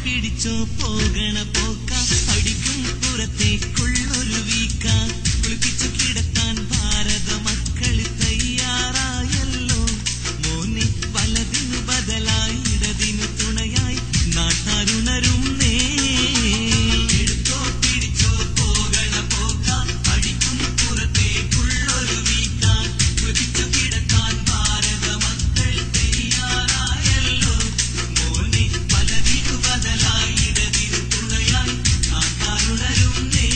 പിടിച്ചോ പോകണ പോക്ക അടിക്കും പുറത്തേക്കുള്ളൊരു വീക്ക കുളിപ്പിച്ചു കിടത്താൻ ഭാരത മക്കൾ തയ്യാറായല്ലോ മോനെ വലതിനു ബദലായി ഇടതിനു തുണയായി നാട്ടാരുണരും നേ എടുത്തോ പിടിച്ചോ പോകണ പോക്ക അടിക്കും പുറത്തേക്കുള്ളൊരു വീക്ക കുളിപ്പിച്ചു കിടത്താൻ ഭാരത മക്കൾ തയ്യാറായല്ലോ മോനെ വലതിനു ബദലായി ഇടതിനു തുണയായി നാട്ടാരുണരും നേ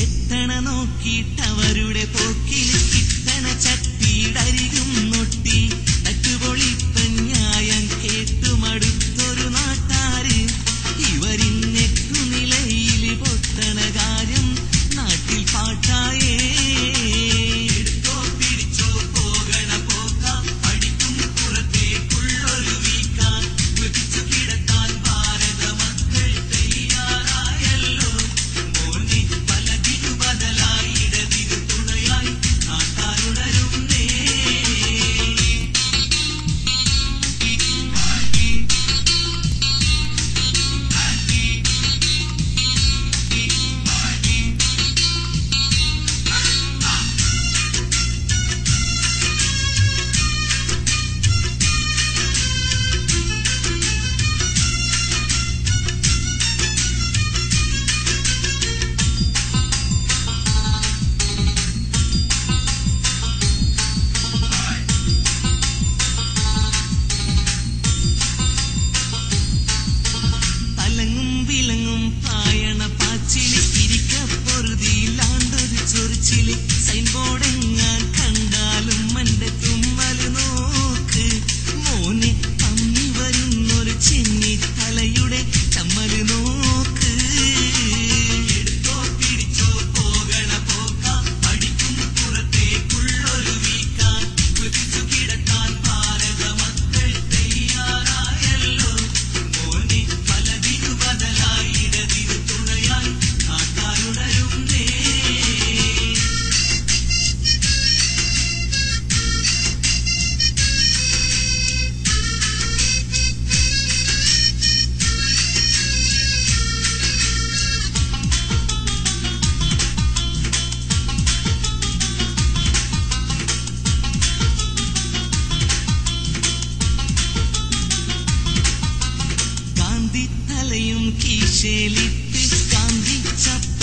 എത്തണ നോക്കിയിട്ടവരുടെ പോക്കിൽ കിട്ടണ ചട്ടിയിടരികും നൊട്ടി തട്ടുപൊളിപ്പൻ ന്യായം കേട്ടുമടുത്തൊരു നാട്ടാര് ഇവരിന്നെട്ടു നിലയിൽ പൊത്തണ കാര്യം നാട്ടിൽ പാട്ടായേ എടുത്തോ പിടിച്ചോ പോകണ പോക്ക അടിക്കും പുറത്തേക്കുള്ളൊരു വീക്ക കുളിപ്പിച്ചു കിടത്താൻ ഭാരത മക്കൾ തയ്യാറായല്ലോ മോനെ വലതിനു ബദലായി ഇടതിനു തുണയായി നാട്ടാരുണരും നേ തലങ്ങും വിലങ്ങും പായണ പാച്ചില് ഇരിക്കപ്പൊറുതിയിലാണ്ടൊരു ചൊറിച്ചില് സൈൻ ബോർഡെങ്ങാൻ കണ്ടാലും മന്റെ തുമ്മല് നോക്ക് മോനെ പമ്മി വരുന്നൊരു ചെന്നി തലയുടെ ചമ്മല് നോക്ക് എടുത്തോ പിടിച്ചോ പോകണ പോക്ക അടിക്കും പുറത്തേക്കുള്ളൊരു വീക്ക കുളിപ്പിച്ചു കിടത്താൻ ഭാരത മക്കൾ തയ്യാറായല്ലോ മോനെ വലതിനു ബദലായി ഇടതിനു തുണയായി നാട്ടാരുണരും നേ കാന്തി തലയും കീശേലിട്ട് കാന്തി ചപ്പ